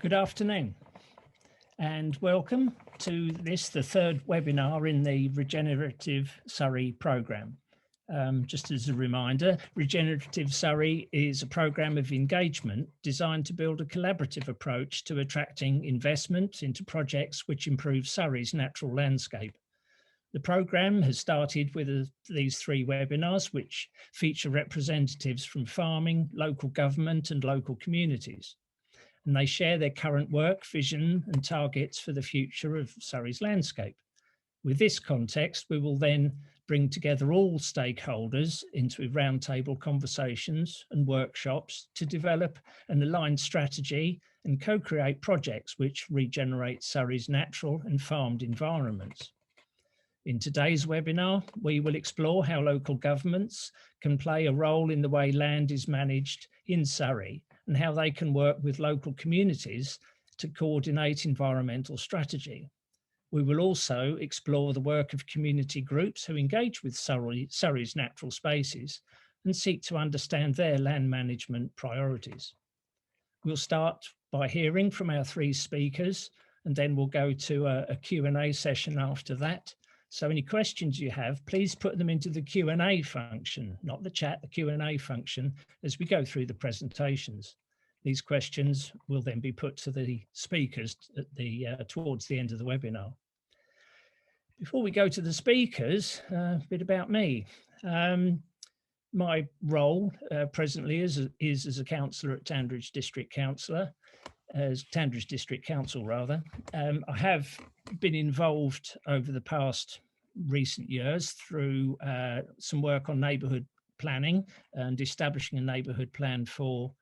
Good afternoon and welcome to this, the third webinar in the Regenerative Surrey programme. Just as a reminder, Regenerative Surrey is a programme of engagement designed to build a collaborative approach to attracting investment into projects which improve Surrey's natural landscape. The programme has started with these three webinars, which feature representatives from farming, local government and local communities. And they share their current work, vision and targets for the future of Surrey's landscape. With this context, we will then bring together all stakeholders into roundtable conversations and workshops to develop an aligned strategy and co-create projects which regenerate Surrey's natural and farmed environments. In today's webinar, we will explore how local governments can play a role in the way land is managed in Surrey and how they can work with local communities to coordinate environmental strategy. We will also explore the work of community groups who engage with Surrey's natural spaces and seek to understand their land management priorities. We'll start by hearing from our three speakers, and then we'll go to a Q&A session after that. So any questions you have, please put them into the Q&A function, not the chat, the Q&A function, as we go through the presentations. These questions will then be put to the speakers at towards the end of the webinar. Before we go to the speakers, a bit about me. My role presently is as a councillor at Tanbridge District Council rather. I have been involved over the past recent years through some work on neighbourhood planning and establishing a neighbourhood plan for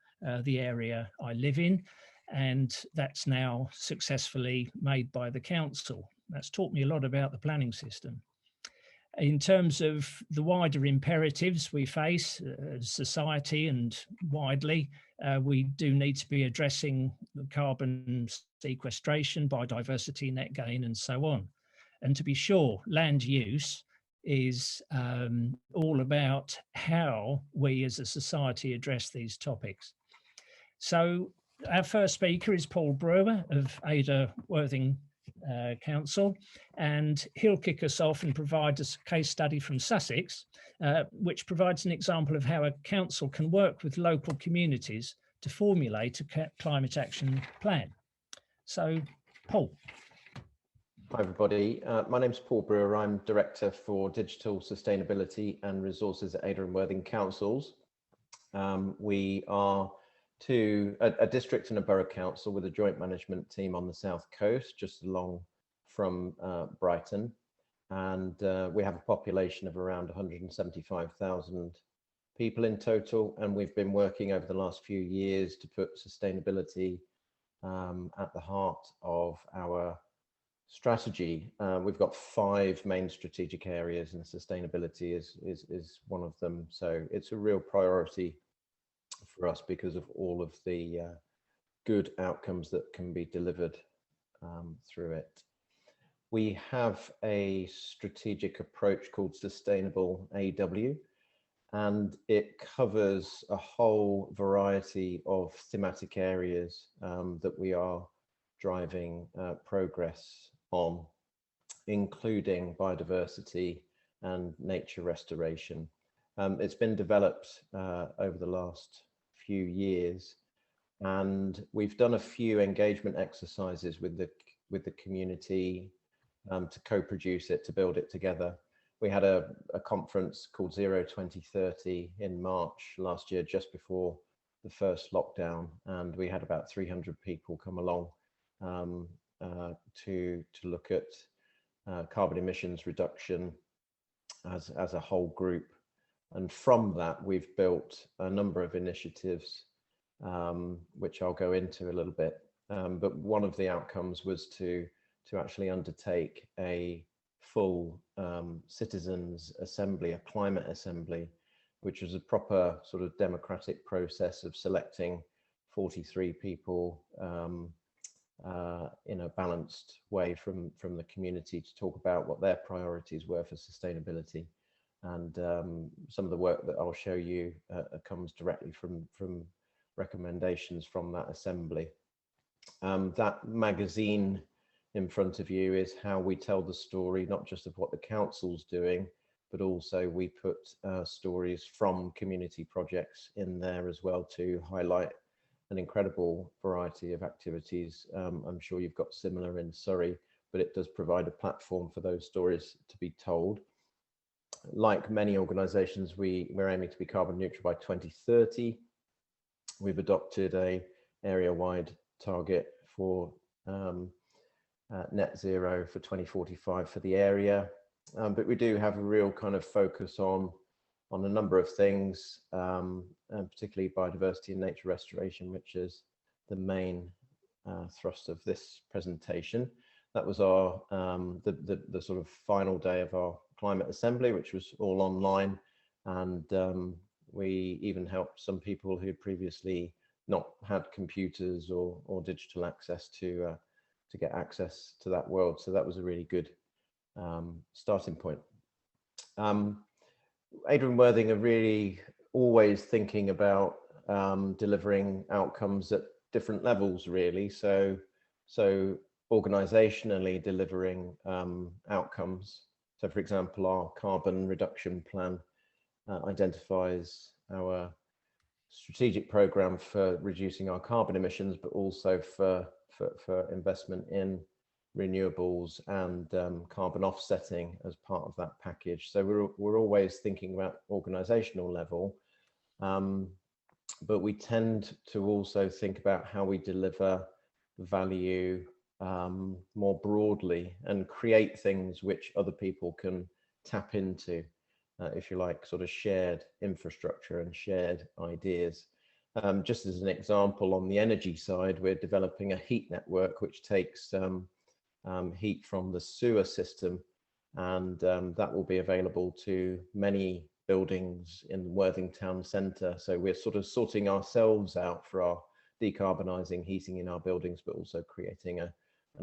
the area I live in, and that's now successfully made by the council. That's taught me a lot about the planning system. In terms of the wider imperatives we face as society and widely, we do need to be addressing carbon sequestration, biodiversity, net gain, and so on. And to be sure, land use is all about how we as a society address these topics. So our first speaker is Paul Brewer of Adur Worthing Council, and he'll kick us off and provide us a case study from Sussex, which provides an example of how a council can work with local communities to formulate a climate action plan. So, Paul. Hi everybody, my name's Paul Brewer. I'm Director for Digital Sustainability and Resources at Adur and Worthing Councils. We are a district and a borough council with a joint management team on the south coast, just along from Brighton, and we have a population of around 175,000 people in total, and we've been working over the last few years to put sustainability at the heart of our strategy. We've got 5 main strategic areas, and sustainability is one of them, so it's a real priority for us because of all of the good outcomes that can be delivered through it. We have a strategic approach called Sustainable AW, and it covers a whole variety of thematic areas that we are driving progress on, including biodiversity and nature restoration. It's been developed over the last few years, and we've done a few engagement exercises with the community to co-produce it, to build it together. We had a conference called Zero 2030 in March last year, just before the first lockdown, and we had about 300 people come along to look at carbon emissions reduction as a whole group. And from that, we've built a number of initiatives, which I'll go into a little bit. But one of the outcomes was to actually undertake a full citizens assembly, a climate assembly, which was a proper sort of democratic process of selecting 43 people in a balanced way from the community to talk about what their priorities were for sustainability. And some of the work that I'll show you comes directly from recommendations from that assembly. That magazine in front of you is how we tell the story, not just of what the council's doing, but also we put stories from community projects in there as well to highlight an incredible variety of activities. I'm sure you've got similar in Surrey, but it does provide a platform for those stories to be told. Like many organisations, we're aiming to be carbon neutral by 2030. We've adopted a area-wide target for net zero for 2045 for the area, but we do have a real kind of focus on a number of things, and particularly biodiversity and nature restoration, which is the main thrust of this presentation. That was our the sort of final day of our climate assembly, which was all online, and we even helped some people who previously not had computers or digital access to get access to that world. So that was a really good starting point. Adur and Worthing are really always thinking about delivering outcomes at different levels, really. So organisationally delivering outcomes. So, for example, our carbon reduction plan identifies our strategic programme for reducing our carbon emissions, but also for investment in renewables and carbon offsetting as part of that package. So we're always thinking about organisational level, but we tend to also think about how we deliver value more broadly and create things which other people can tap into, if you like, sort of shared infrastructure and shared ideas. Just as an example, on the energy side, we're developing a heat network which takes heat from the sewer system, and that will be available to many buildings in Worthing town centre. So we're sort of sorting ourselves out for our decarbonising heating in our buildings, but also creating an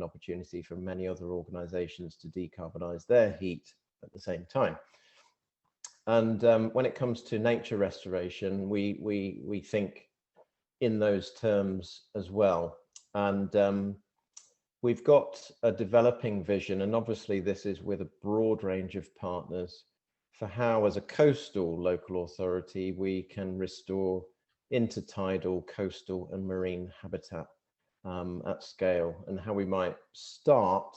opportunity for many other organisations to decarbonise their heat at the same time. And when it comes to nature restoration, we think in those terms as well. And we've got a developing vision, and obviously this is with a broad range of partners, for how as a coastal local authority we can restore intertidal coastal and marine habitat at scale, and how we might start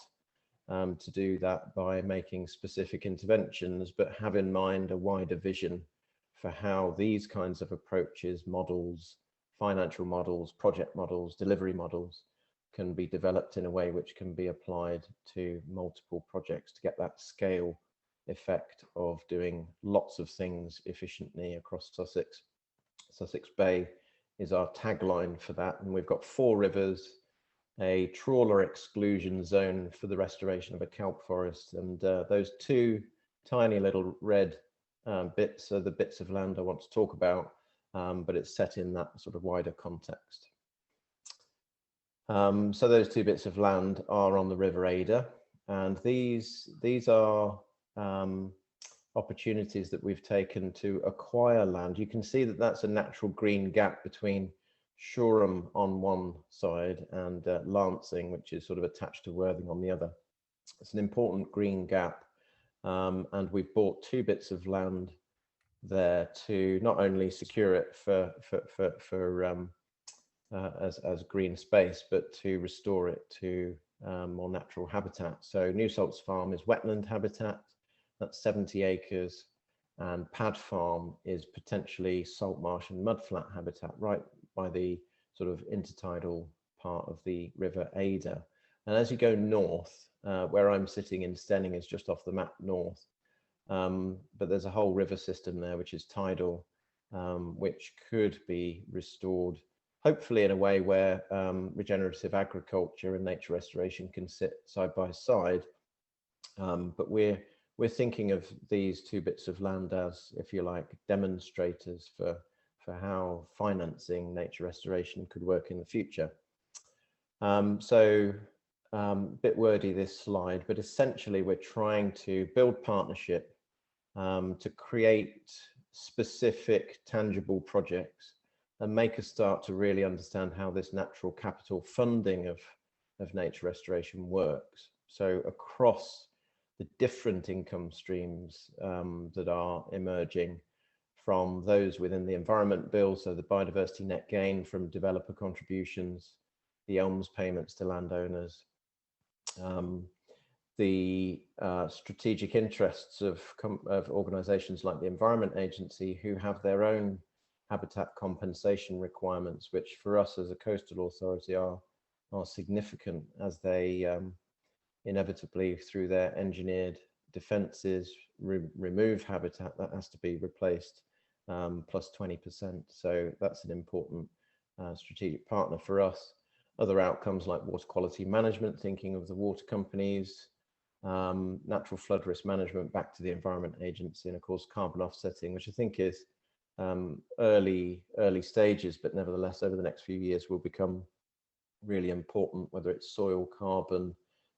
to do that by making specific interventions, but have in mind a wider vision for how these kinds of approaches, models, financial models, project models, delivery models can be developed in a way which can be applied to multiple projects to get that scale effect of doing lots of things efficiently across Sussex. Sussex Bay is our tagline for that, and we've got 4 rivers, a trawler exclusion zone for the restoration of a kelp forest, and those 2 tiny little red bits are the bits of land I want to talk about, but it's set in that sort of wider context. So those 2 bits of land are on the River Adur, and these are opportunities that we've taken to acquire land. You can see that that's a natural green gap between Shoreham on one side and Lancing, which is sort of attached to Worthing on the other. It's an important green gap, and we've bought 2 bits of land there to not only secure it as green space, but to restore it to more natural habitat. So New Salts Farm is wetland habitat, that's 70 acres, and Pad Farm is potentially salt marsh and mudflat habitat right by the sort of intertidal part of the River Adur. And as you go north, where I'm sitting in Stenning is just off the map north, but there's a whole river system there which is tidal, which could be restored, hopefully in a way where regenerative agriculture and nature restoration can sit side by side. But we're thinking of these 2 bits of land as, if you like, demonstrators for how financing nature restoration could work in the future. A bit wordy this slide, but essentially we're trying to build partnership to create specific tangible projects and make us start to really understand how this natural capital funding of nature restoration works. So across the different income streams that are emerging, from those within the Environment Bill, so the biodiversity net gain from developer contributions, the ELMS payments to landowners, the strategic interests of organisations like the Environment Agency, who have their own habitat compensation requirements, which for us as a coastal authority are significant, as they inevitably, through their engineered defences, remove habitat that has to be replaced, plus 20%. So that's an important strategic partner for us. Other outcomes like water quality management, thinking of the water companies, natural flood risk management back to the Environment Agency, and of course carbon offsetting, which I think is early stages, but nevertheless over the next few years will become really important, whether it's soil carbon,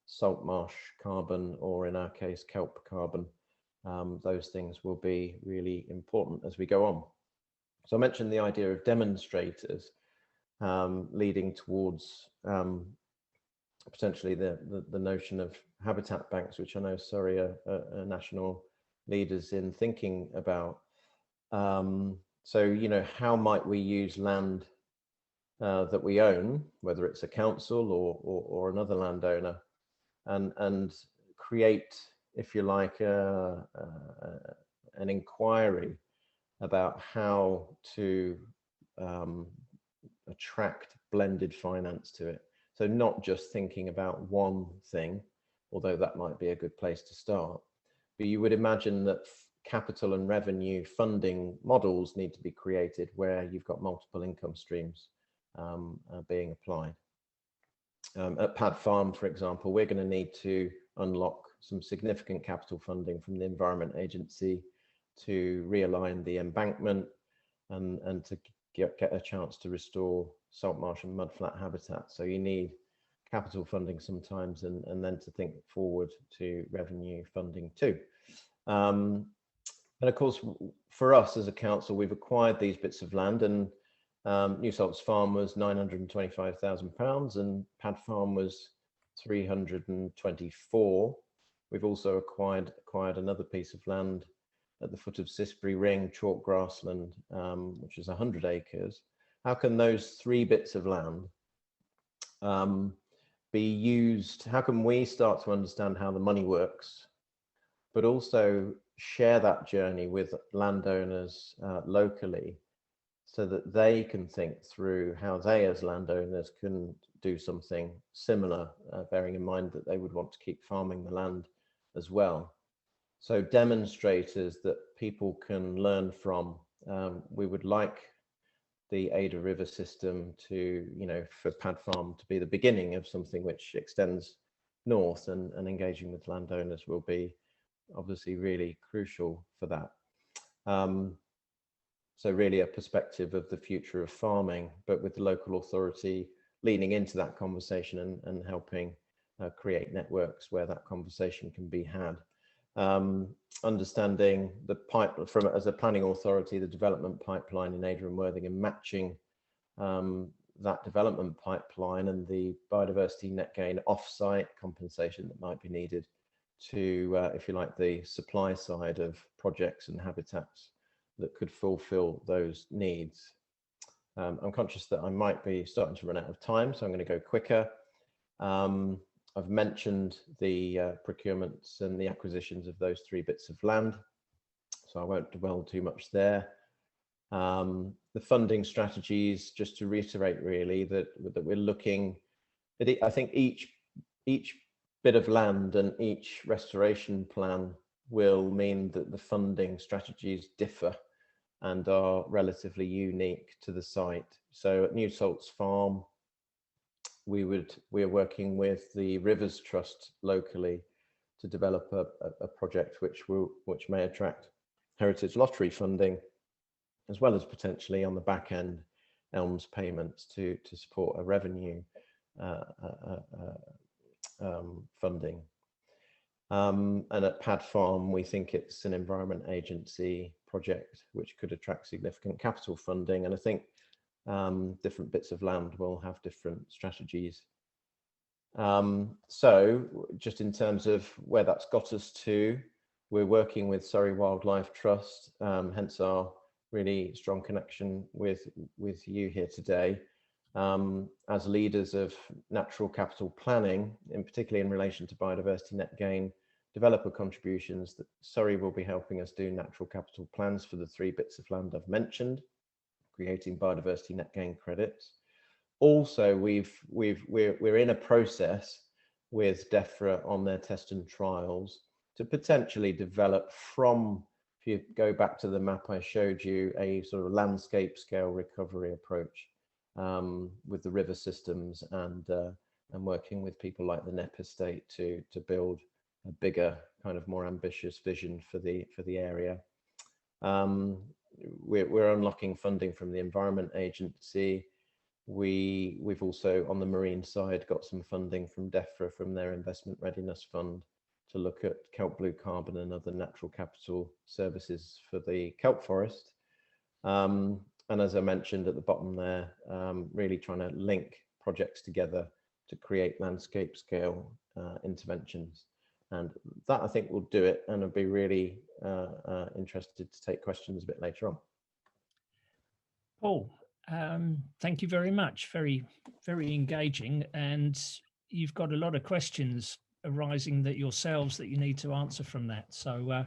salt marsh carbon, or in our case kelp carbon. Those things will be really important as we go on. So I mentioned the idea of demonstrators, leading towards potentially the notion of habitat banks, which I know Surrey are national leaders in thinking about. So, you know, how might we use land that we own, whether it's a council or another landowner, and create, if you like, an inquiry about how to attract blended finance to it. So not just thinking about one thing, although that might be a good place to start, but you would imagine that capital and revenue funding models need to be created where you've got multiple income streams being applied. At Pad Farm, for example, we're going to need to unlock some significant capital funding from the Environment Agency to realign the embankment and to get a chance to restore salt marsh and mudflat habitat. So you need capital funding sometimes, and then to think forward to revenue funding too. And of course, for us as a council, we've acquired these bits of land, and New Salts Farm was £925,000 and Pad Farm was 324. We've also acquired another piece of land at the foot of Sisbury Ring, chalk grassland, which is 100 acres. How can those three bits of land be used? How can we start to understand how the money works, but also share that journey with landowners locally, so that they can think through how they as landowners can do something similar, bearing in mind that they would want to keep farming the land as well. So demonstrators that people can learn from. We would like the Adur River system to, you know, for Pad Farm to be the beginning of something which extends north, and engaging with landowners will be obviously really crucial for that. So really a perspective of the future of farming, but with the local authority leaning into that conversation and helping create networks where that conversation can be had. Understanding the pipeline from, as a planning authority, the development pipeline in Adur and Worthing, and matching that development pipeline and the biodiversity net gain off-site compensation that might be needed to, if you like, the supply side of projects and habitats that could fulfill those needs. I'm conscious that I might be starting to run out of time, so I'm going to go quicker. I've mentioned the procurements and the acquisitions of those three bits of land, so I won't dwell too much there. The funding strategies, just to reiterate really, that we're looking at it. I think each bit of land and each restoration plan will mean that the funding strategies differ and are relatively unique to the site. So at New Salts Farm, we're working with the Rivers Trust locally to develop a project which may attract Heritage Lottery funding, as well as potentially on the back end ELMS payments to support a revenue funding. And at Pad Farm, we think it's an Environment Agency project which could attract significant capital funding. And I think different bits of land will have different strategies. So just in terms of where that's got us to, we're working with Surrey Wildlife Trust, hence our really strong connection with you here today. As leaders of natural capital planning, in particularly in relation to biodiversity net gain developer contributions, that Surrey will be helping us do natural capital plans for the 3 bits of land I've mentioned, creating biodiversity net gain credits. Also, we're in a process with DEFRA on their test and trials to potentially develop from, if you go back to the map I showed you, a sort of landscape scale recovery approach with the river systems and working with people like the NEP estate to build a bigger, kind of more ambitious vision for the area. We're unlocking funding from the Environment Agency. We've also, on the marine side, got some funding from DEFRA from their Investment Readiness Fund to look at kelp blue carbon and other natural capital services for the kelp forest. And as I mentioned at the bottom there, really trying to link projects together to create landscape scale interventions. And that, I think, will do it, and I'll be really interested to take questions a bit later on. Paul, thank you very much. Very, very engaging, and you've got a lot of questions arising that yourselves that you need to answer from that. So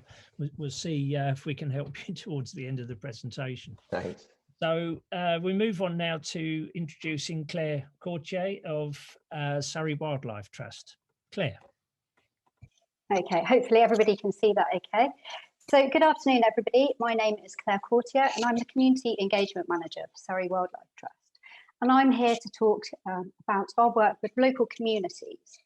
we'll see if we can help you towards the end of the presentation. Thanks. So we move on now to introducing Claire Courtier of Surrey Wildlife Trust. Claire. Okay, hopefully everybody can see that okay. So good afternoon, everybody. My name is Claire Courtier and I'm the Community Engagement Manager for Surrey Wildlife Trust. And I'm here to talk about our work with local communities.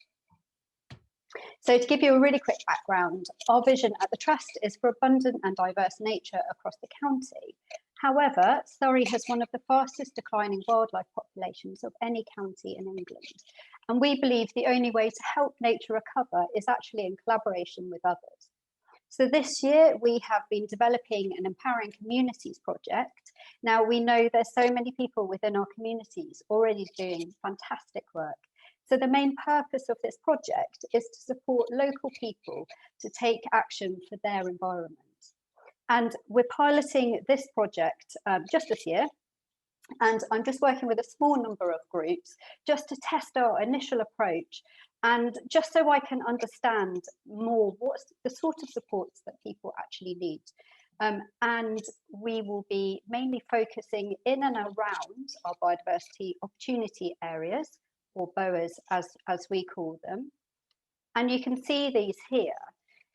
So to give you a really quick background, our vision at the Trust is for abundant and diverse nature across the county. However, Surrey has one of the fastest declining wildlife populations of any county in England. And we believe the only way to help nature recover is actually in collaboration with others. So this year we have been developing an Empowering Communities project. Now we know there's so many people within our communities already doing fantastic work. So the main purpose of this project is to support local people to take action for their environment. And we're piloting this project just this year. And I'm just working with a small number of groups just to test our initial approach and just so I can understand more what's the sort of supports that people actually need. And we will be mainly focusing in and around our biodiversity opportunity areas, or BOAs as we call them. And you can see these here.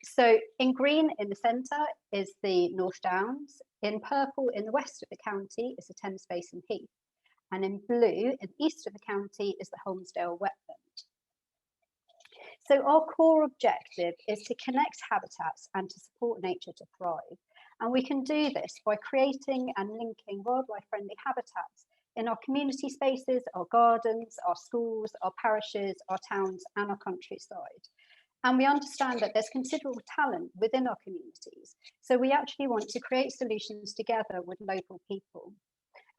So in green in the centre is the North Downs, in purple in the west of the county is the Thames Basin Heath, and in blue in the east of the county is the Holmesdale wetland. So our core objective is to connect habitats and to support nature to thrive. And we can do this by creating and linking wildlife-friendly habitats in our community spaces, our gardens, our schools, our parishes, our towns and our countryside. And we understand that there's considerable talent within our communities. So we actually want to create solutions together with local people.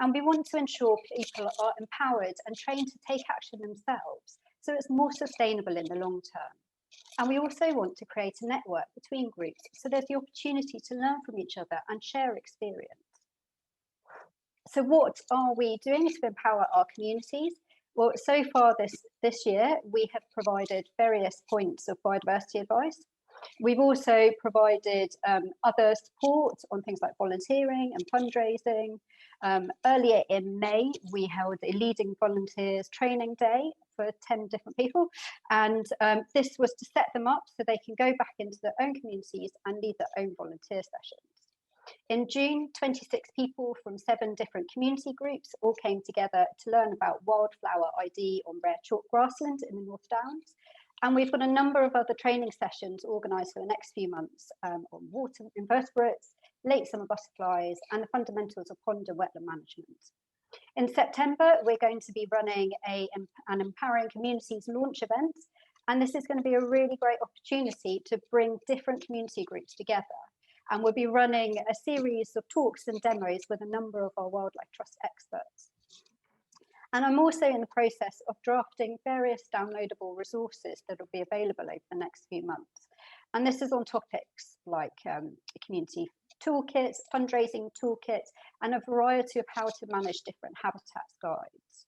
And we want to ensure people are empowered and trained to take action themselves, so it's more sustainable in the long term. And we also want to create a network between groups, so there's the opportunity to learn from each other and share experience. So what are we doing to empower our communities? Well, so far this year, we have provided various points of biodiversity advice. We've also provided other support on things like volunteering and fundraising. Earlier in May, we held a Leading Volunteers training day for 10 different people. And this was to set them up so they can go back into their own communities and lead their own volunteer sessions. In June, 26 people from 7 different community groups all came together to learn about wildflower ID on rare chalk grassland in the North Downs. And we've got a number of other training sessions organised for the next few months on water invertebrates, late summer butterflies, and the fundamentals of pond and wetland management. In September, we're going to be running an Empowering Communities launch event. And this is going to be a really great opportunity to bring different community groups together. And we'll be running a series of talks and demos with a number of our Wildlife Trust experts. And I'm also in the process of drafting various downloadable resources that will be available over the next few months. And this is on topics like community toolkits, fundraising toolkits, and a variety of how to manage different habitats guides.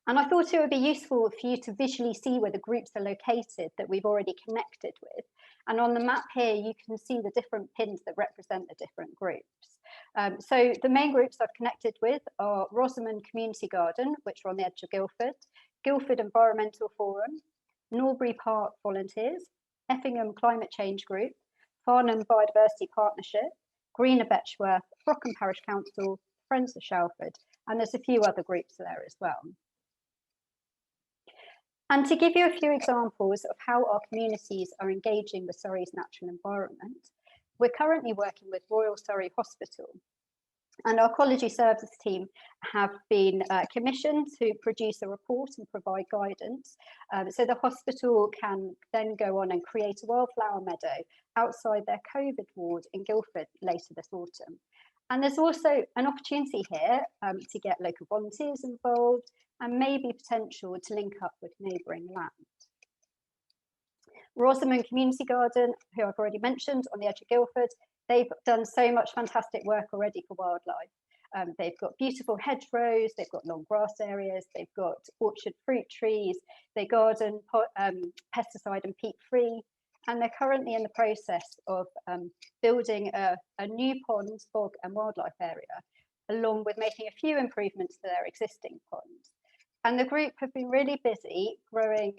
And I thought it would be useful for you to visually see where the groups are located that we've already connected with. And on the map here, you can see the different pins that represent the different groups. So the main groups I've connected with are Rosamond Community Garden, which are on the edge of Guildford, Guildford Environmental Forum, Norbury Park Volunteers, Effingham Climate Change Group, Farnham Biodiversity Partnership, Greener Betchworth, Brockham Parish Council, Friends of Shalford, and there's a few other groups there as well. And to give you a few examples of how our communities are engaging with Surrey's natural environment, we're currently working with Royal Surrey Hospital, and our ecology services team have been commissioned to produce a report and provide guidance. So the hospital can then go on and create a wildflower meadow outside their COVID ward in Guildford later this autumn. And there's also an opportunity here to get local volunteers involved and maybe potential to link up with neighbouring land. Rosamond Community Garden, who I've already mentioned, on the edge of Guildford, they've done so much fantastic work already for wildlife. They've got beautiful hedgerows, they've got long grass areas, they've got orchard fruit trees, they garden pesticide and peat free, and they're currently in the process of building a new pond, bog and wildlife area, along with making a few improvements to their existing ponds. And the group have been really busy growing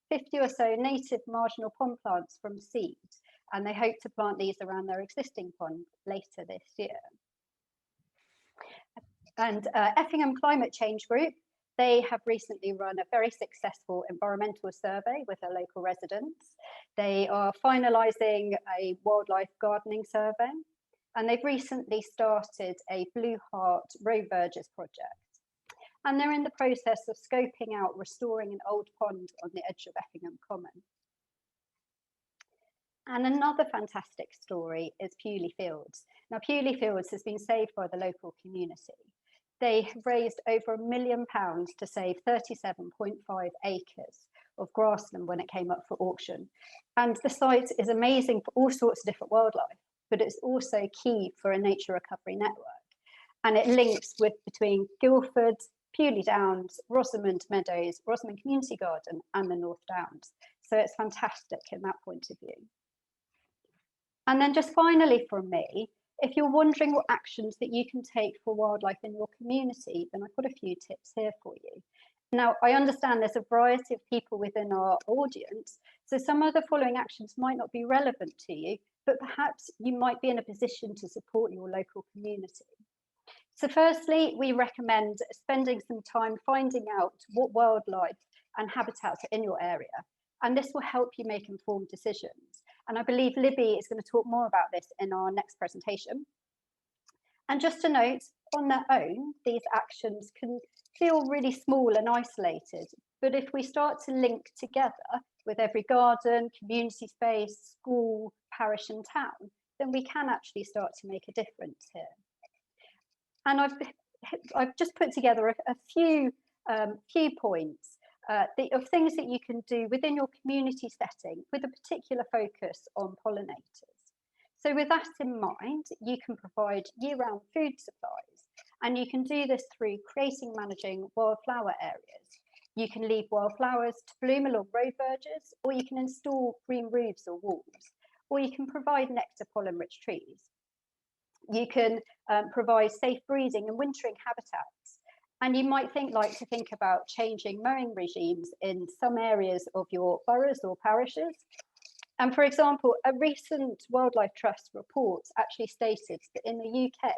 50 or so native marginal pond plants from seed, and they hope to plant these around their existing pond later this year. And Effingham Climate Change Group, they have recently run a very successful environmental survey with their local residents. They are finalising a wildlife gardening survey, and they've recently started a Blue Heart road verges project. And they're in the process of scoping out restoring an old pond on the edge of Effingham Common. And another fantastic story is Pewley Fields. Now, Pewley Fields has been saved by the local community. They have raised over £1 million to save 37.5 acres of grassland when it came up for auction. And the site is amazing for all sorts of different wildlife, but it's also key for a nature recovery network. And it links with between Guildford, Pewley Downs, Rosamond Meadows, Rosamond Community Garden and the North Downs. So it's fantastic in that point of view. And then just finally from me, if you're wondering what actions that you can take for wildlife in your community, then I've got a few tips here for you. Now, I understand there's a variety of people within our audience, so some of the following actions might not be relevant to you, but perhaps you might be in a position to support your local community. So firstly, we recommend spending some time finding out what wildlife and habitats are in your area, and this will help you make informed decisions. And I believe Libby is going to talk more about this in our next presentation. And just to note, on their own, these actions can feel really small and isolated, but if we start to link together with every garden, community space, school, parish and town, then we can actually start to make a difference here. And I've just put together a few points of things that you can do within your community setting with a particular focus on pollinators. So with that in mind, you can provide year-round food supplies, and you can do this through creating and managing wildflower areas. You can leave wildflowers to bloom along road verges, or you can install green roofs or walls, or you can provide nectar pollen-rich trees. You can provide safe breeding and wintering habitats. And you might like to think about changing mowing regimes in some areas of your boroughs or parishes. And for example, a recent Wildlife Trust report actually stated that in the UK,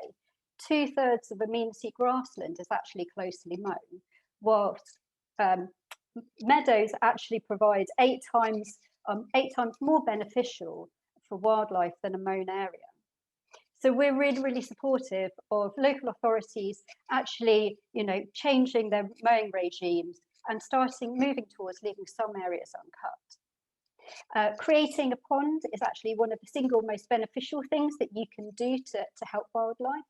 2/3 of amenity grassland is actually closely mown, whilst meadows actually provide eight times more beneficial for wildlife than a mown area. So we're really, really supportive of local authorities actually, changing their mowing regimes and moving towards leaving some areas uncut. Creating a pond is actually one of the single most beneficial things that you can do to help wildlife.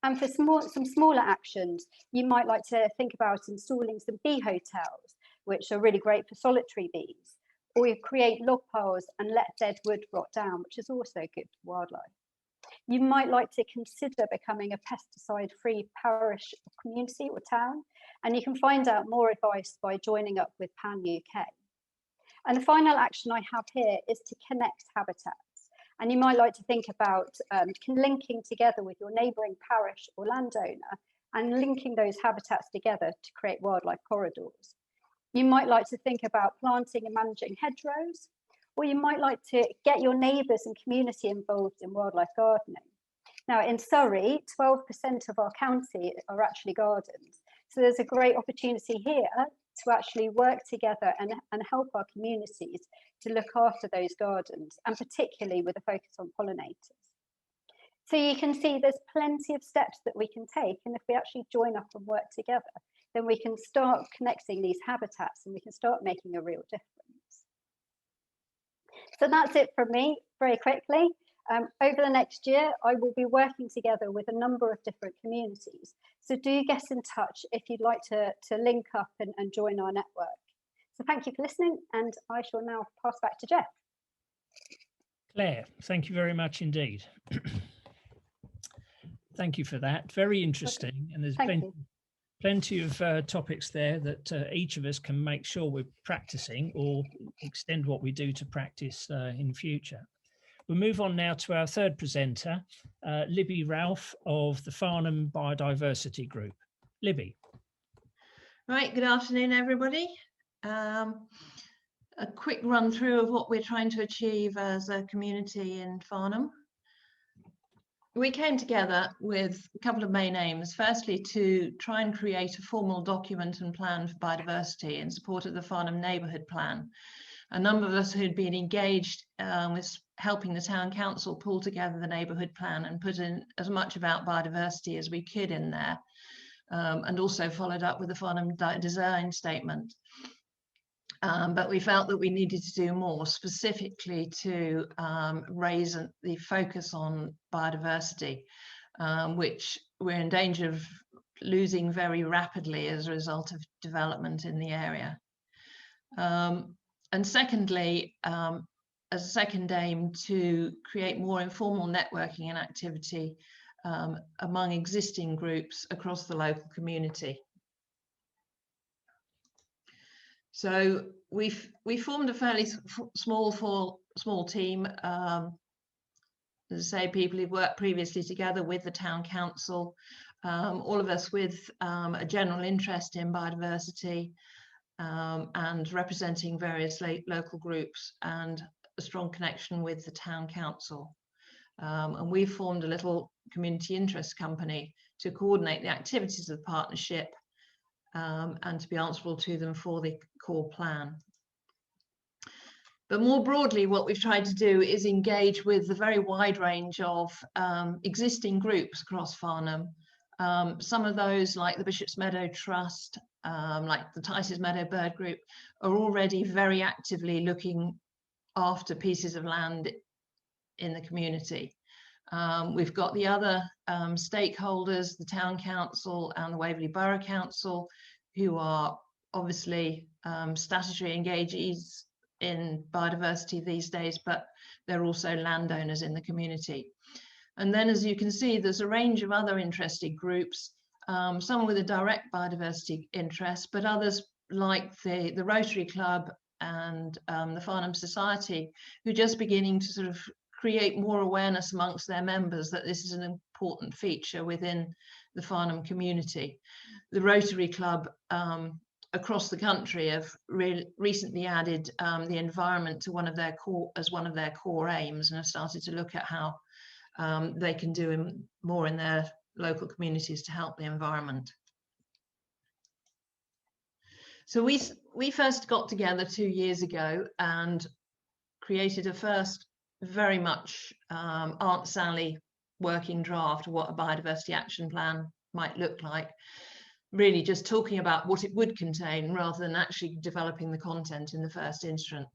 And for some smaller actions, you might like to think about installing some bee hotels, which are really great for solitary bees, or you create log piles and let dead wood rot down, which is also good for wildlife. You might like to consider becoming a pesticide-free parish or community or town, and you can find out more advice by joining up with Pan UK. And the final action I have here is to connect habitats. And you might like to think about linking together with your neighbouring parish or landowner and linking those habitats together to create wildlife corridors. You might like to think about planting and managing hedgerows, or you might like to get your neighbours and community involved in wildlife gardening. Now in Surrey, 12% of our county are actually gardens. So there's a great opportunity here to actually work together and help our communities to look after those gardens, and particularly with a focus on pollinators. So you can see there's plenty of steps that we can take, and if we actually join up and work together, then we can start connecting these habitats and we can start making a real difference. So that's it from me very quickly. Over the next year, I will be working together with a number of different communities. So do get in touch if you'd like to link up and join our network. So thank you for listening, and I shall now pass back to Geoff. Claire, thank you very much indeed. Thank you for that. Very interesting. And there's plenty of topics there that each of us can make sure we're practicing or extend what we do to practice in future. We'll move on now to our third presenter, Libby Ralph of the Farnham Biodiversity Group. Libby. Right, good afternoon, everybody. A quick run through of what we're trying to achieve as a community in Farnham. We came together with a couple of main aims. Firstly, to try and create a formal document and plan for biodiversity in support of the Farnham Neighbourhood Plan. A number of us who'd been engaged with helping the town council pull together the neighbourhood plan and put in as much about biodiversity as we could in there, and also followed up with the Farnham design statement. But we felt that we needed to do more, specifically to raise the focus on biodiversity, which we're in danger of losing very rapidly as a result of development in the area. And secondly, as a second aim, to create more informal networking and activity among existing groups across the local community. So we formed a fairly small team. As I say, people who've worked previously together with the town council, all of us with a general interest in biodiversity, and representing various local groups and a strong connection with the town council. And we formed a little community interest company to coordinate the activities of the partnership and to be answerable to them for the core plan. But more broadly, what we've tried to do is engage with the very wide range of existing groups across Farnham. Some of those, like the Bishop's Meadow Trust, like the Tice's Meadow Bird Group, are already very actively looking after pieces of land in the community. We've got the other stakeholders, the Town Council and the Waverley Borough Council, who are obviously statutory engagees in biodiversity these days, but they're also landowners in the community. And then, as you can see, there's a range of other interested groups, some with a direct biodiversity interest, but others like the Rotary Club and the Farnham Society, who are just beginning to sort of create more awareness amongst their members that this is an important feature within the Farnham community. The Rotary Club across the country have recently added the environment to one of their core aims, and have started to look at how they can do more in their local communities to help the environment. So we first got together 2 years ago and created a first very much Aunt Sally working draft of what a biodiversity action plan might look like, really just talking about what it would contain rather than actually developing the content in the first instance.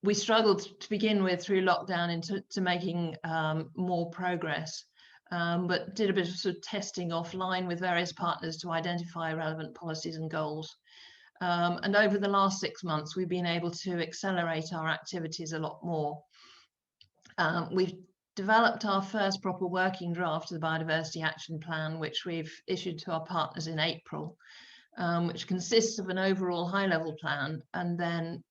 We struggled to begin with through lockdown into making more progress, but did a bit of sort of testing offline with various partners to identify relevant policies and goals. And over the last 6 months, we've been able to accelerate our activities a lot more. We've developed our first proper working draft of the Biodiversity Action Plan, which we've issued to our partners in April, which consists of an overall high-level plan and then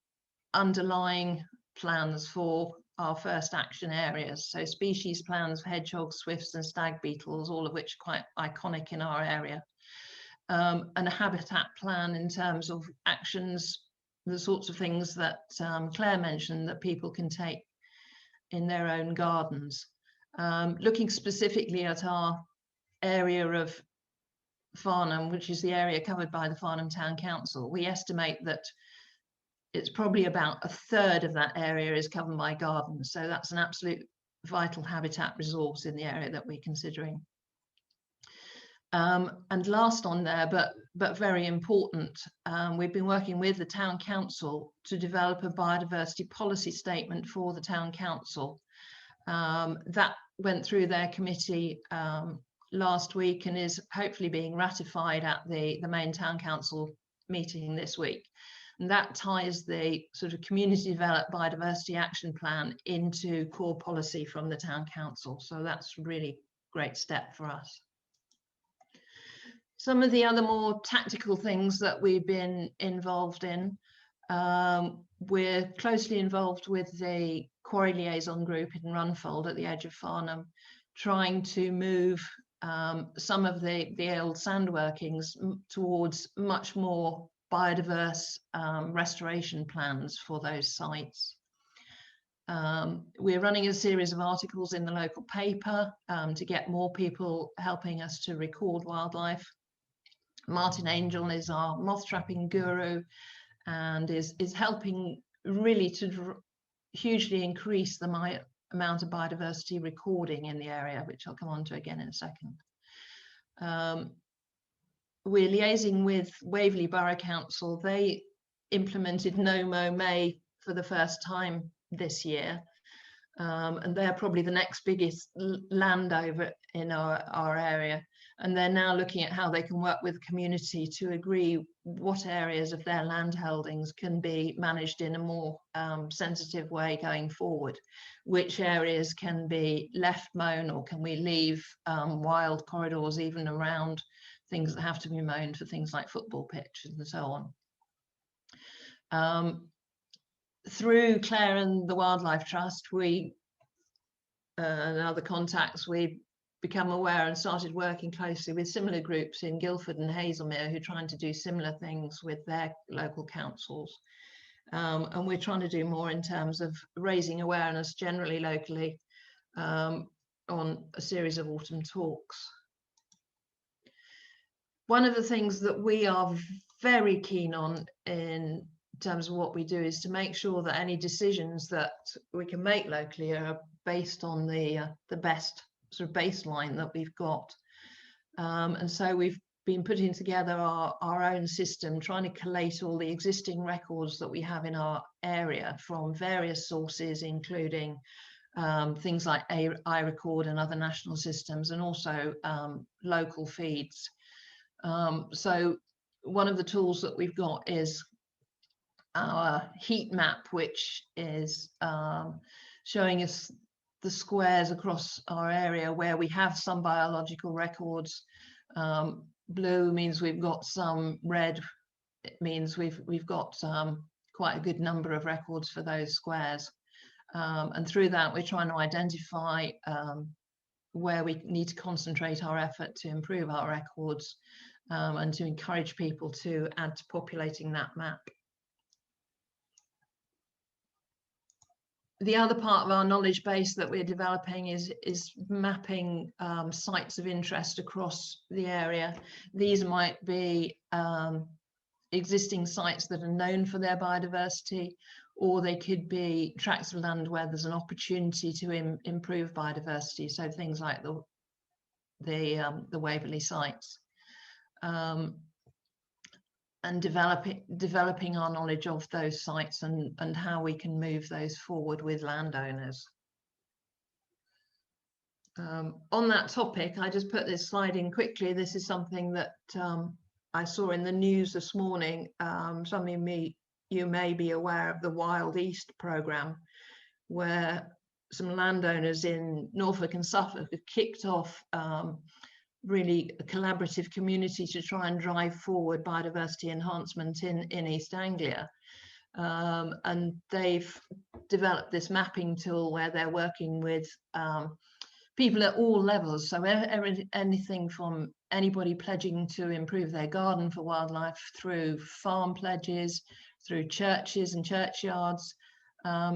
underlying plans for our first action areas. So species plans for hedgehogs, swifts and stag beetles, all of which are quite iconic in our area. And a habitat plan in terms of actions, the sorts of things that Claire mentioned that people can take in their own gardens. Looking specifically at our area of Farnham, which is the area covered by the Farnham Town Council, we estimate that it's probably about 1/3 of that area is covered by gardens. So that's an absolute vital habitat resource in the area that we're considering. And last on there, but very important, we've been working with the Town Council to develop a biodiversity policy statement for the Town Council. That went through their committee last week and is hopefully being ratified at the main Town Council meeting this week. And that ties the sort of community developed biodiversity action plan into core policy from the Town Council. So that's a really great step for us. Some of the other more tactical things that we've been involved in, we're closely involved with the quarry liaison group in Runfold at the edge of Farnham, trying to move some of the old sand workings towards much more biodiverse restoration plans for those sites. We're running a series of articles in the local paper to get more people helping us to record wildlife. Martin Angel is our moth trapping guru and is helping really to hugely increase the amount of biodiversity recording in the area, which I'll come on to again in a second. We're liaising with Waverley Borough Council. They implemented No Mow May for the first time this year. And they're probably the next biggest landover in our area. And they're now looking at how they can work with the community to agree what areas of their land holdings can be managed in a more sensitive way going forward. Which areas can be left mown, or can we leave wild corridors even around things that have to be mown for things like football pitches and so on. Through Claire and the Wildlife Trust, we and other contacts, we've become aware and started working closely with similar groups in Guildford and Hazelmere who are trying to do similar things with their local councils. And we're trying to do more in terms of raising awareness generally locally on a series of autumn talks. One of the things that we are very keen on in terms of what we do is to make sure that any decisions that we can make locally are based on the best sort of baseline that we've got. And so we've been putting together our own system, trying to collate all the existing records that we have in our area from various sources, including things like iRecord and other national systems, and also local feeds. So one of the tools that we've got is our heat map, which is showing us the squares across our area where we have some biological records. Blue means we've got some, red it means we've got quite a good number of records for those squares. And through that, we're trying to identify where we need to concentrate our effort to improve our records and to encourage people to add to populating that map. The other part of our knowledge base that we're developing is mapping sites of interest across the area. These might be existing sites that are known for their biodiversity, or they could be tracts of land where there's an opportunity to improve biodiversity. So things like the Waverley sites. And developing our knowledge of those sites and how we can move those forward with landowners. On that topic, I just put this slide in quickly. This is something that I saw in the news this morning. Some of you may be aware of the Wild East programme, where some landowners in Norfolk and Suffolk have kicked off really a collaborative community to try and drive forward biodiversity enhancement in East Anglia. And they've developed this mapping tool where they're working with people at all levels. So anything from anybody pledging to improve their garden for wildlife, through farm pledges, through churches and churchyards,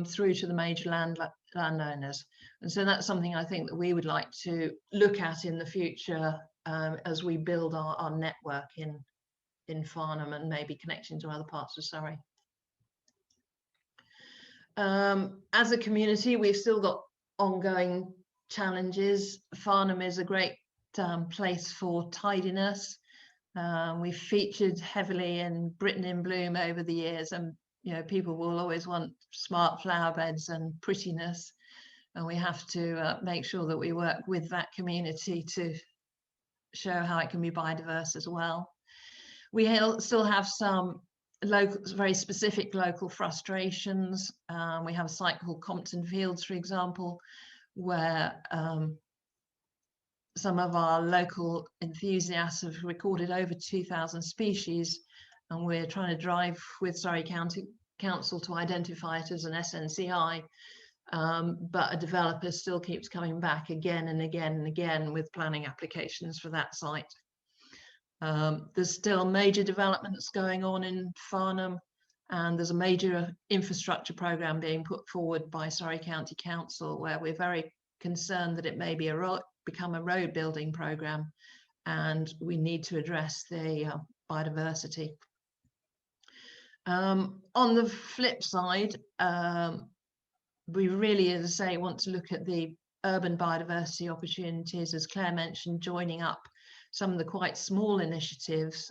through to the major landowners. And so that's something I think that we would like to look at in the future as we build our network in Farnham and maybe connecting to other parts of Surrey. As a community, we've still got ongoing challenges. Farnham is a great place for tidiness. We've featured heavily in Britain in Bloom over the years, and people will always want smart flower beds and prettiness, and we have to make sure that we work with that community to show how it can be biodiverse as well. We still have some local, very specific local frustrations. We have a site called Compton Fields, for example, where some of our local enthusiasts have recorded over 2,000 species, and we're trying to drive with Surrey County Council to identify it as an SNCI, but a developer still keeps coming back again and again and again with planning applications for that site. There's still major developments going on in Farnham, and there's a major infrastructure programme being put forward by Surrey County Council, where we're very concerned that it may be become a road building programme, and we need to address the biodiversity. On the flip side, we really, as I say, want to look at the urban biodiversity opportunities, as Claire mentioned, joining up some of the quite small initiatives.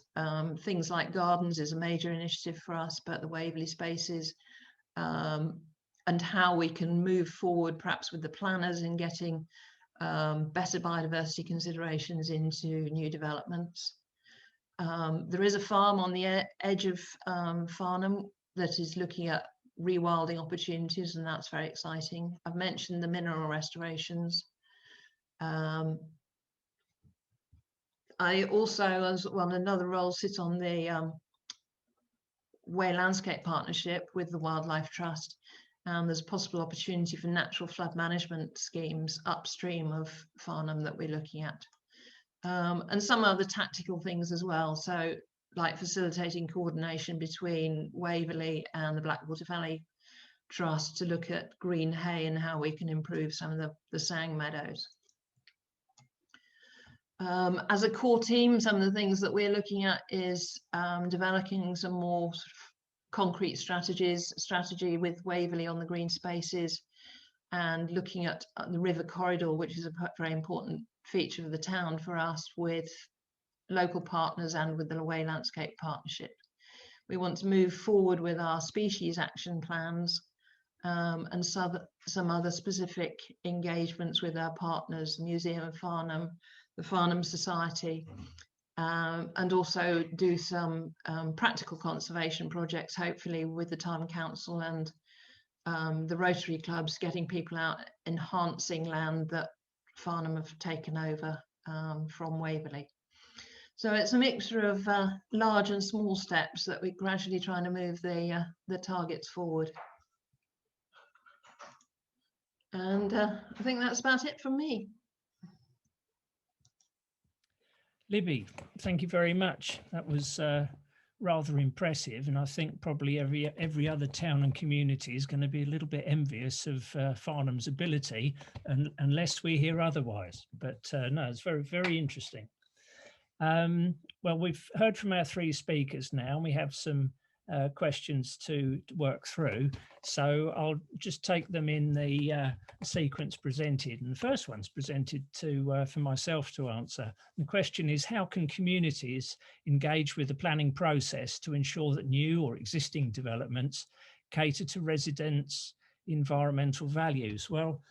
Things like gardens is a major initiative for us, but the Waverley spaces, and how we can move forward perhaps with the planners in getting better biodiversity considerations into new developments. There is a farm on the edge of Farnham that is looking at rewilding opportunities, and that's very exciting. I've mentioned the mineral restorations. I also, as well, another role, sit on the Way Landscape Partnership with the Wildlife Trust, and there's a possible opportunity for natural flood management schemes upstream of Farnham that we're looking at. And some other tactical things as well, so like facilitating coordination between Waverley and the Blackwater Valley Trust to look at green hay and how we can improve some of the sang meadows. As a core team, some of the things that we're looking at is developing some more sort of concrete strategy with Waverley on the green spaces, and looking at the river corridor, which is a very important feature of the town for us, with local partners and with the Way Landscape Partnership. We want to move forward with our species action plans, and some other specific engagements with our partners, the Museum of Farnham, the Farnham Society, and also do some practical conservation projects, hopefully with the Town Council and the Rotary clubs, getting people out enhancing land that Farnham have taken over from Waverley. So it's a mixture of large and small steps that we're gradually trying to move the targets forward. And I think that's about it from me. Libby, thank you very much. That was rather impressive, and I think probably every other town and community is going to be a little bit envious of Farnham's ability, unless we hear otherwise. But no, it's very, very interesting. Well, we've heard from our three speakers now. We have some questions to work through, so I'll just take them in the sequence presented. And the first one's presented for myself to answer. The question is, how can communities engage with the planning process to ensure that new or existing developments cater to residents' environmental values? Well,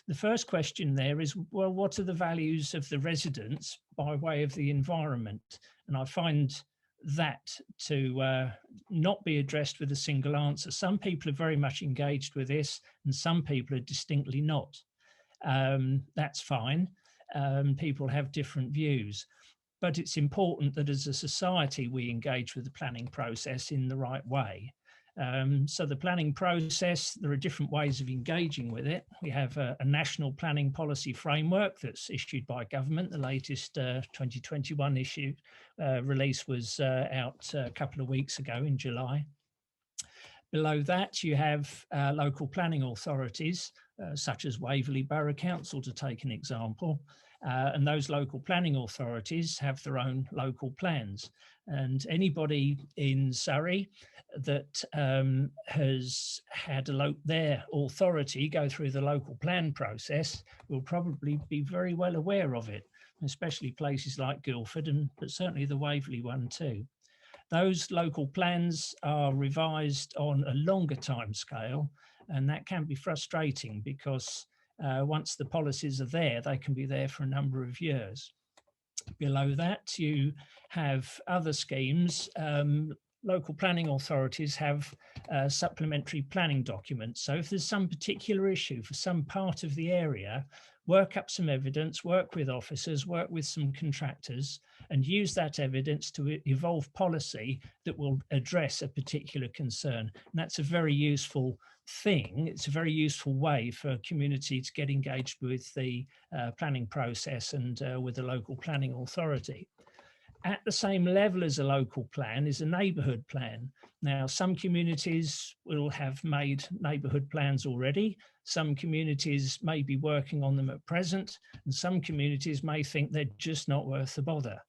the first question there is, well, what are the values of the residents by way of the environment? And I find that to not be addressed with a single answer. Some people are very much engaged with this and some people are distinctly not. That's fine. People have different views, but it's important that as a society we engage with the planning process in the right way. So the planning process, there are different ways of engaging with it. We have a national planning policy framework that's issued by government. The latest 2021 release was out a couple of weeks ago in July. Below that, you have local planning authorities, such as Waverley Borough Council, to take an example. And those local planning authorities have their own local plans. And anybody in Surrey that has had their authority go through the local plan process will probably be very well aware of it, especially places like Guildford, but certainly the Waverley one too. Those local plans are revised on a longer time scale, and that can be frustrating because once the policies are there, they can be there for a number of years. Below that, you have other schemes. Local planning authorities have supplementary planning documents. So if there's some particular issue for some part of the area, work up some evidence, work with officers, work with some contractors, and use that evidence to evolve policy that will address a particular concern. And that's a very useful thing. It's a very useful way for a community to get engaged with the planning process and with the local planning authority. At the same level as a local plan is a neighbourhood plan. Now, some communities will have made neighbourhood plans already. Some communities may be working on them at present, and some communities may think they're just not worth the bother.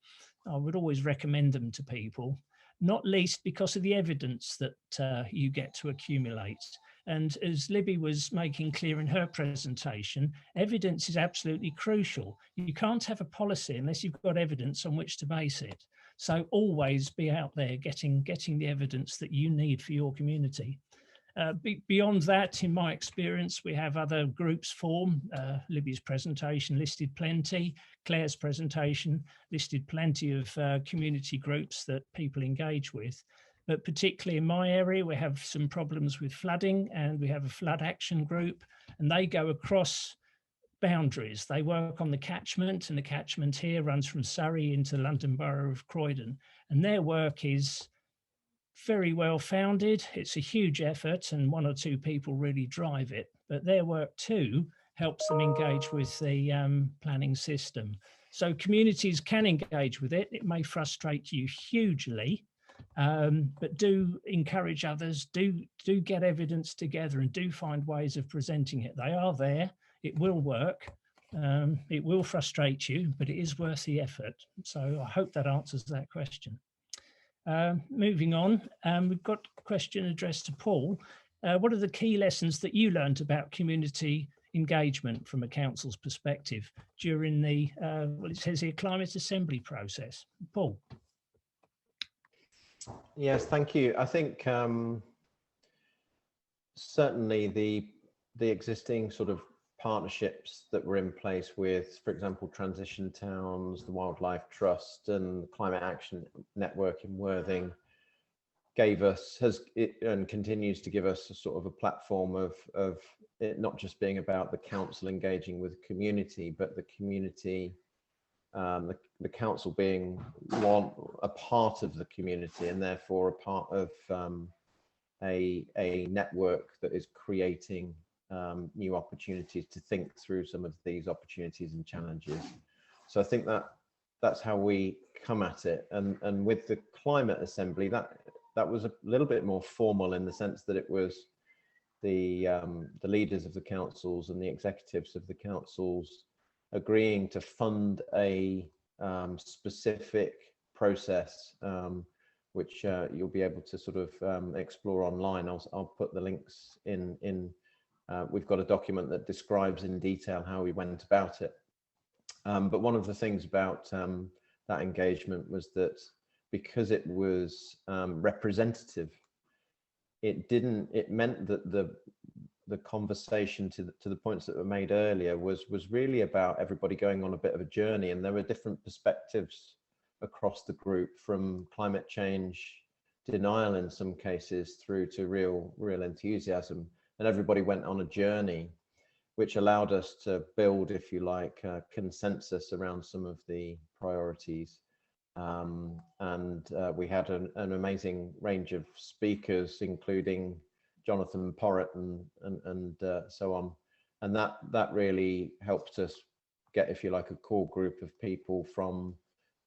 I would always recommend them to people, not least because of the evidence that you get to accumulate. And as Libby was making clear in her presentation, evidence is absolutely crucial. You can't have a policy unless you've got evidence on which to base it. So always be out there getting the evidence that you need for your community. Beyond that, in my experience, we have other groups form. Libby's presentation listed plenty. Claire's presentation listed plenty of community groups that people engage with. But particularly in my area, we have some problems with flooding, and we have a flood action group, and they go across boundaries. They work on the catchment, and the catchment here runs from Surrey into the London Borough of Croydon. And their work is very well founded. It's a huge effort, and one or two people really drive it. But their work too helps them engage with the planning system. So communities can engage with it. It may frustrate you hugely, but do encourage others, do get evidence together and do find ways of presenting it. They are there, it will work, it will frustrate you, but it is worth the effort. So I hope that answers that question. Moving on, we've got a question addressed to Paul. What are the key lessons that you learned about community engagement from a council's perspective during the, well, it says here, climate assembly process? Paul. Yes, thank you. I think certainly the existing sort of partnerships that were in place with, for example, Transition Towns, the Wildlife Trust and the Climate Action Network in Worthing gave us, and continues to give us a sort of a platform of it not just being about the council engaging with community, but the community, the council being a part of the community, and therefore a part of a network that is creating new opportunities to think through some of these opportunities and challenges. So I think that's how we come at it. And with the climate assembly, that was a little bit more formal in the sense that it was the leaders of the councils and the executives of the councils agreeing to fund a specific process, which you'll be able to sort of explore online. I'll put the links in. We've got a document that describes in detail how we went about it. But one of the things about that engagement was that because it was representative, it meant that the conversation to the points that were made earlier was really about everybody going on a bit of a journey, and there were different perspectives across the group, from climate change denial in some cases through to real enthusiasm, and everybody went on a journey which allowed us to build, if you like, consensus around some of the priorities. We had an amazing range of speakers, including Jonathan Porritt and so on, and that really helped us get, if you like, a core group of people from,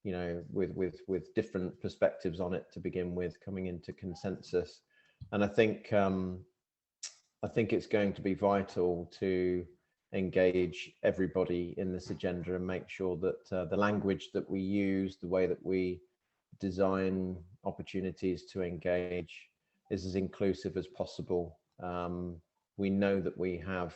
you know, with different perspectives on it to begin with, coming into consensus. And I think it's going to be vital to engage everybody in this agenda and make sure that the language that we use, the way that we design opportunities to engage, is as inclusive as possible. We know that we have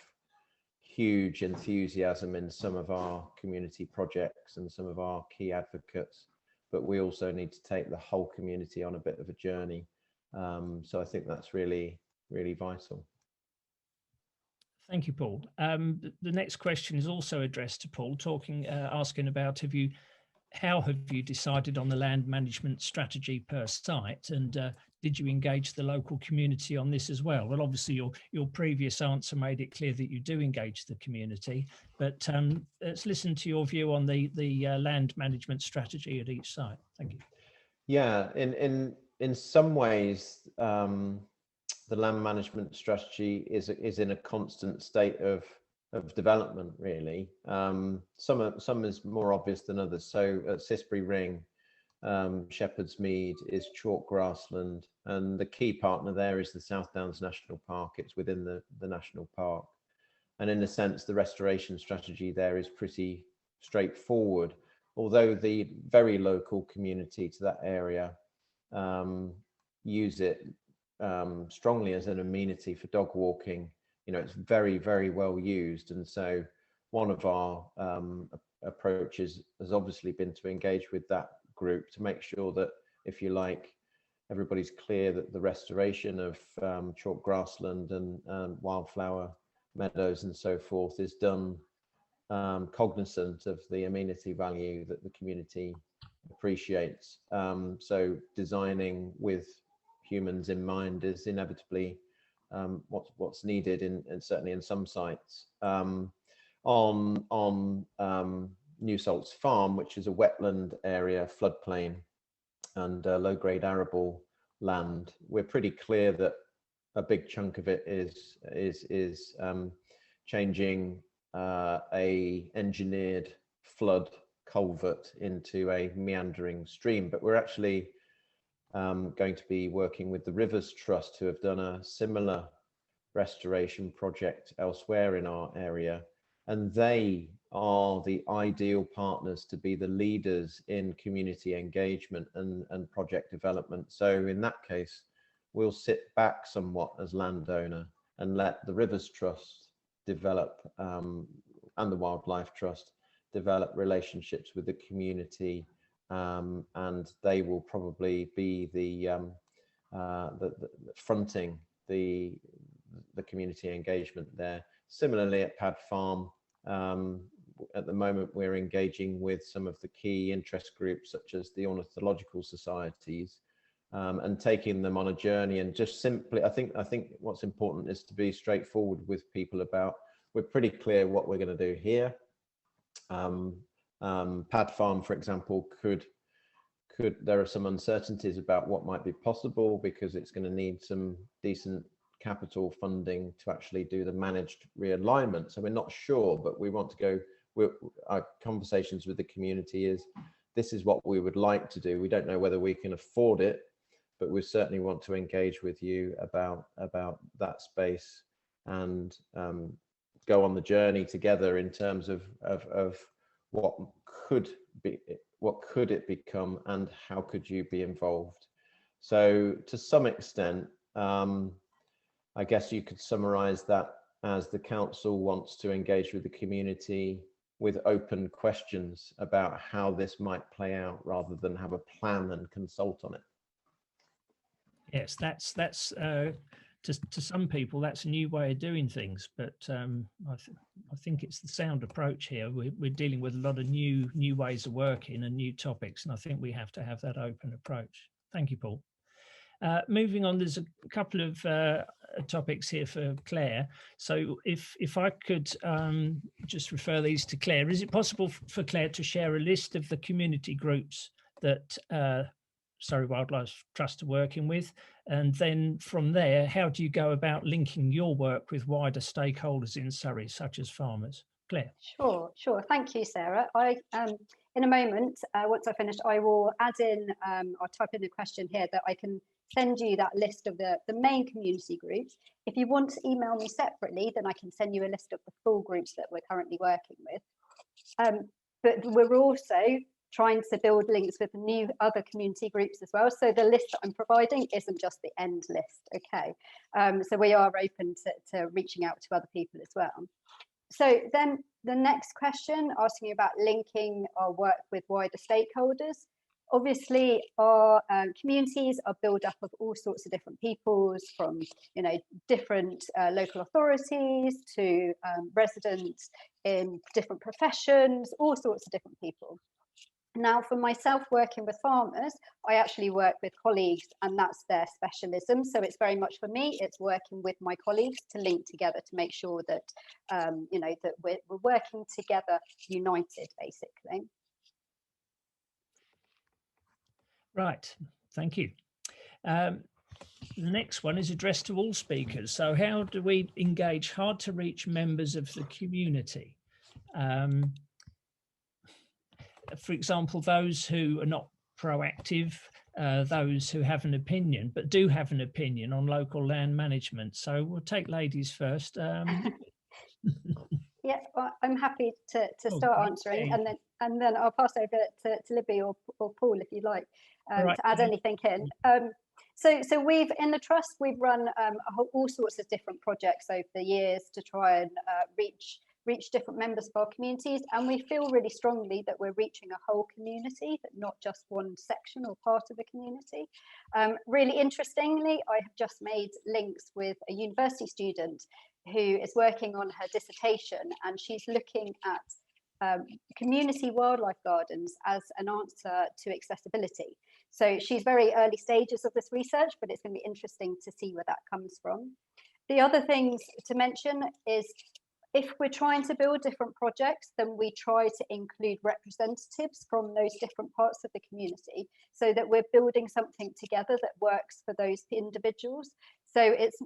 huge enthusiasm in some of our community projects and some of our key advocates, but we also need to take the whole community on a bit of a journey. So I think that's really vital. Thank you, Paul. The next question is also addressed to Paul, asking about how have you decided on the land management strategy per site, and did you engage the local community on this as well? Well, obviously your previous answer made it clear that you do engage the community, but let's listen to your view on the land management strategy at each site. Thank you. Yeah, in some ways, the land management strategy is in a constant state of development, really. Some is more obvious than others. So at Sisbury Ring, Shepherd's Mead is chalk grassland, and the key partner there is the South Downs National Park. It's within the national park, and in a sense the restoration strategy there is pretty straightforward, although the very local community to that area use it strongly as an amenity for dog walking. You know, it's very well used, and so one of our approaches has obviously been to engage with that group to make sure that, if you like, everybody's clear that the restoration of chalk grassland and wildflower meadows and so forth is done cognizant of the amenity value that the community appreciates. So designing with humans in mind is inevitably what's needed, and certainly in some sites. On New Salts Farm, which is a wetland area, floodplain, and low-grade arable land, we're pretty clear that a big chunk of it is changing a engineered flood culvert into a meandering stream. But we're actually going to be working with the Rivers Trust, who have done a similar restoration project elsewhere in our area, and they are the ideal partners to be the leaders in community engagement and project development. So in that case, we'll sit back somewhat as landowner and let the Rivers Trust develop, and the Wildlife Trust develop relationships with the community, and they will probably be the fronting the community engagement there. Similarly at Pad Farm, at the moment we're engaging with some of the key interest groups, such as the ornithological societies, and taking them on a journey. And just simply, I think what's important is to be straightforward with people about, we're pretty clear what we're going to do here. Pad Farm, for example, there are some uncertainties about what might be possible, because it's going to need some decent capital funding to actually do the managed realignment. So we're not sure, but we want to go. Our conversations with the community is, this is what we would like to do. We don't know whether we can afford it, but we certainly want to engage with you about that space, and go on the journey together in terms of what could it become, and how could you be involved. So to some extent, I guess you could summarize that as the council wants to engage with the community with open questions about how this might play out, rather than have a plan and consult on it. Yes, that's to some people, that's a new way of doing things. But I think it's the sound approach here. We're dealing with a lot of new ways of working and new topics, and I think we have to have that open approach. Thank you, Paul. Moving on, there's a couple of topics here for Claire. So if I could just refer these to Claire, is it possible for Claire to share a list of the community groups that Surrey Wildlife Trust are working with? And then from there, how do you go about linking your work with wider stakeholders in Surrey, such as farmers? Claire. Sure. Thank you, Sarah. In a moment, once I finish, I will add in, I'll type in the question here that I can send you that list of the main community groups. If you want to email me separately, then I can send you a list of the full groups that we're currently working with. But we're also trying to build links with new other community groups as well. So the list that I'm providing isn't just the end list, okay? So we are open to reaching out to other people as well. So then the next question, asking about linking our work with wider stakeholders. Obviously, our communities are built up of all sorts of different peoples, from different local authorities to residents in different professions, all sorts of different people. Now, for myself working with farmers, I actually work with colleagues, and that's their specialism. So it's very much for me, it's working with my colleagues to link together to make sure that that we're working together, united, basically. Right, thank you. The next one is addressed to all speakers. So how do we engage hard to reach members of the community? For example, those who are not proactive, those who have an opinion, but do have an opinion on local land management. So we'll take ladies first. Yeah, well, I'm happy to start answering, and then I'll pass over to Libby or Paul if you'd like to add anything in. So we've in the trust we've run all sorts of different projects over the years to try and reach different members of our communities, and we feel really strongly that we're reaching a whole community, that not just one section or part of the community. Really interestingly, I have just made links with a university student who is working on her dissertation, and she's looking at community wildlife gardens as an answer to accessibility. So she's very early stages of this research, but it's going to be interesting to see where that comes from. The other things to mention is, if we're trying to build different projects, then we try to include representatives from those different parts of the community so that we're building something together that works for those individuals. So it's,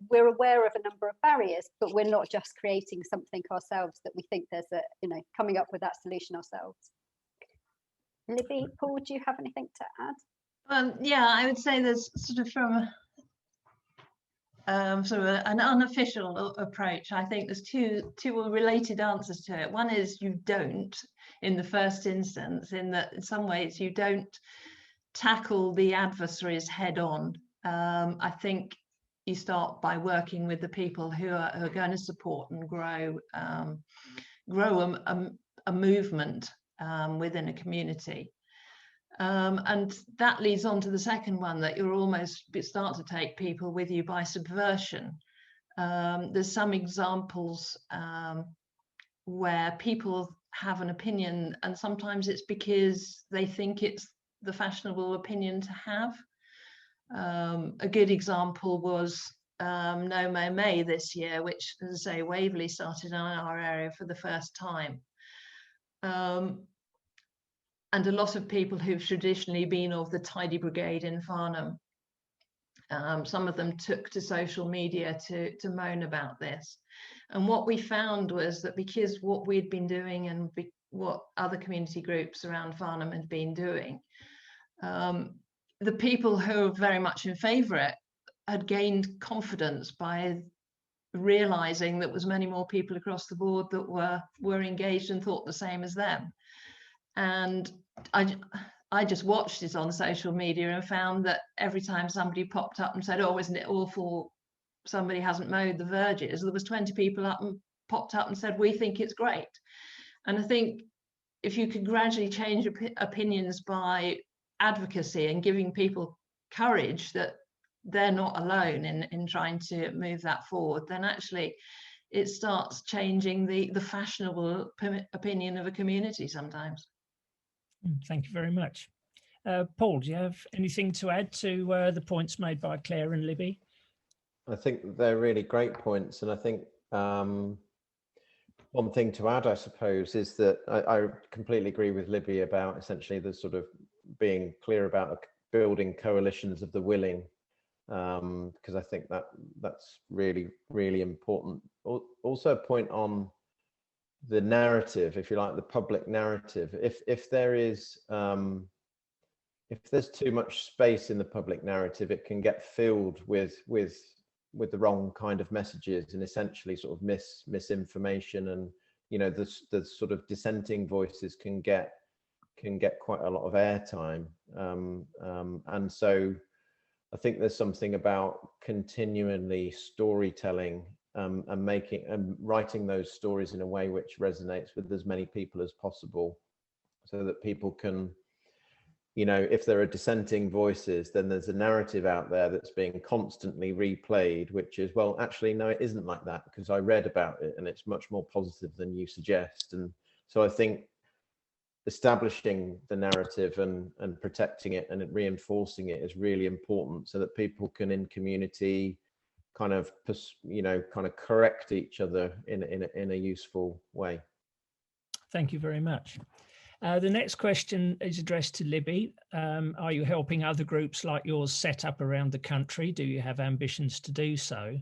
we're aware of a number of barriers, but we're not just creating something ourselves that we think there's coming up with that solution ourselves. Libby, Paul, do you have anything to add? Yeah, I would say there's sort of from an unofficial approach. I think there's two related answers to it. One is you don't, in the first instance, in that in some ways you don't tackle the adversaries head on. I think you start by working with the people who are going to support and grow a movement within a community. And that leads on to the second one, that you're almost start to take people with you by subversion. There's some examples where people have an opinion, and sometimes it's because they think it's the fashionable opinion to have. A good example was No Mow May this year, which, as I say, Waverley started in our area for the first time. And a lot of people who've traditionally been of the tidy brigade in Farnham, some of them took to social media to moan about this. And what we found was that because what we'd been doing and what other community groups around Farnham had been doing, the people who were very much in favour of it had gained confidence by realising that there was many more people across the board that were engaged and thought the same as them. And I just watched it on social media and found that every time somebody popped up and said, "Oh, isn't it awful somebody hasn't mowed the verges," there was 20 people popped up and said, "We think it's great." And I think if you could gradually change opinions by advocacy and giving people courage that they're not alone in trying to move that forward, then actually it starts changing the fashionable opinion of a community sometimes. Thank you very much. Paul, do you have anything to add to the points made by Claire and Libby? I think they're really great points, and I think one thing to add, I suppose, is that I completely agree with Libby about essentially the sort of being clear about building coalitions of the willing, because I think that's really, really important. Also a point on the narrative, if you like, the public narrative. If there's too much space in the public narrative, it can get filled with the wrong kind of messages and essentially sort of misinformation, and the sort of dissenting voices can get quite a lot of airtime, and so I think there's something about continually storytelling and writing those stories in a way which resonates with as many people as possible, so that people can, if there are dissenting voices, then there's a narrative out there that's being constantly replayed, which is, well, actually, no, it isn't like that, because I read about it and it's much more positive than you suggest. And so I think establishing the narrative and protecting it and reinforcing it is really important, so that people can, in community, kind of correct each other in a useful way. Thank you very much. The next question is addressed to Libby. Are you helping other groups like yours set up around the country? Do you have ambitions to do so?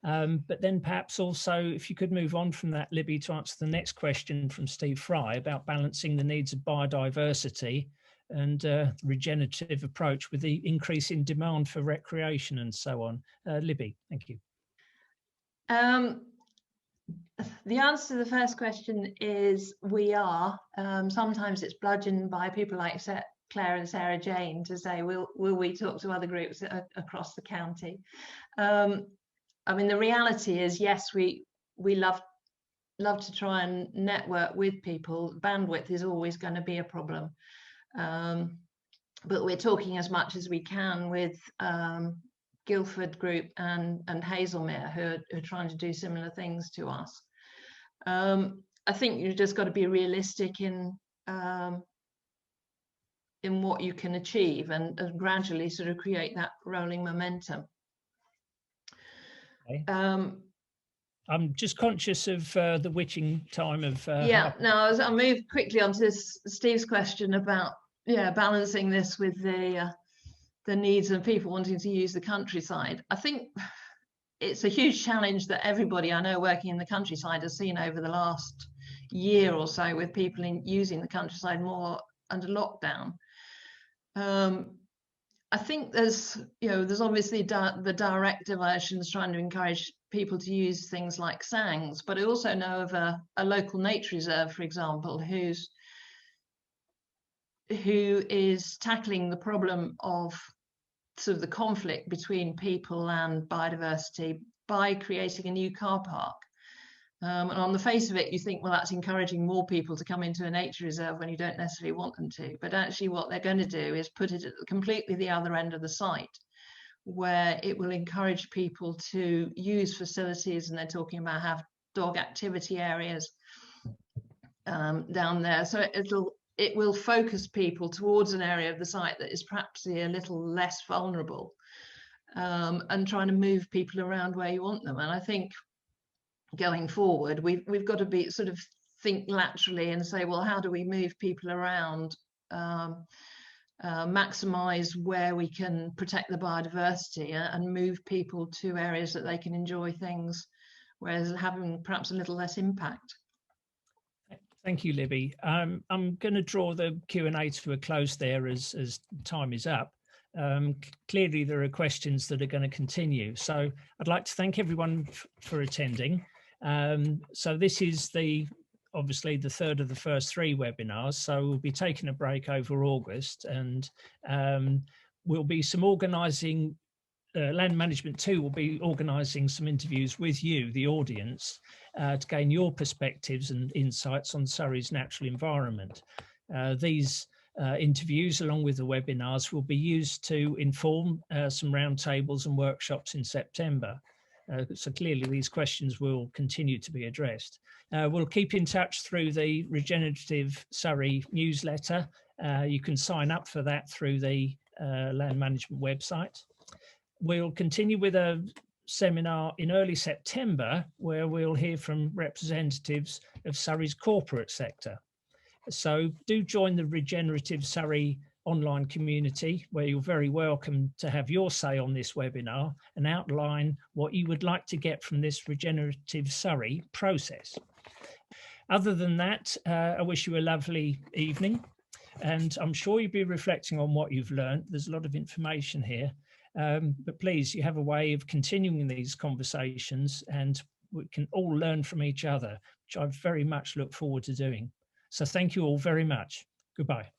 But then perhaps also, if you could move on from that, Libby, to answer the next question from Steve Fry about balancing the needs of biodiversity and regenerative approach with the increase in demand for recreation and so on. Libby, thank you. The answer to the first question is we are. Sometimes it's bludgeoned by people like Claire and Sarah Jane to say, will we talk to other groups across the county? I mean, the reality is, yes, we love to try and network with people. Bandwidth is always going to be a problem. But we're talking as much as we can with Guildford Group and Hazelmere, who are trying to do similar things to us. I think you've just got to be realistic in what you can achieve and gradually sort of create that rolling momentum. Okay. I'm just conscious of the witching time of I'll move quickly on to Steve's question about balancing this with the needs of people wanting to use the countryside. I think it's a huge challenge that everybody I know working in the countryside has seen over the last year or so, with people using the countryside more under lockdown. I think there's obviously the direct diversions trying to encourage people to use things like sangs, but I also know of a local nature reserve, for example, who is tackling the problem of sort of the conflict between people and biodiversity by creating a new car park. And on the face of it, you think, well, that's encouraging more people to come into a nature reserve when you don't necessarily want them to. But actually what they're going to do is put it at completely the other end of the site, where it will encourage people to use facilities, and they're talking about have dog activity areas down there. So it will focus people towards an area of the site that is perhaps a little less vulnerable, and trying to move people around where you want them. And I think going forward, we've got to think laterally and say, well, how do we move people around, maximize where we can protect the biodiversity, and move people to areas that they can enjoy things, whereas having perhaps a little less impact. Thank you, Libby. I'm going to draw the Q&A to a close there as time is up. Clearly, there are questions that are going to continue. So I'd like to thank everyone for attending. So this is obviously the third of the first three webinars. So we'll be taking a break over August, and we'll be some organising. Land Management 2 will be organising some interviews with you, the audience, to gain your perspectives and insights on Surrey's natural environment. These interviews along with the webinars will be used to inform some roundtables and workshops in September. So clearly these questions will continue to be addressed. We'll keep in touch through the Regenerative Surrey newsletter. You can sign up for that through the land management website. We'll continue with a seminar in early September where we'll hear from representatives of Surrey's corporate sector. So do join the Regenerative Surrey online community, where you're very welcome to have your say on this webinar and outline what you would like to get from this Regenerative Surrey process. Other than that, I wish you a lovely evening, and I'm sure you'll be reflecting on what you've learned. There's a lot of information here, but please, you have a way of continuing these conversations, and we can all learn from each other, which I very much look forward to doing. So thank you all very much. Goodbye.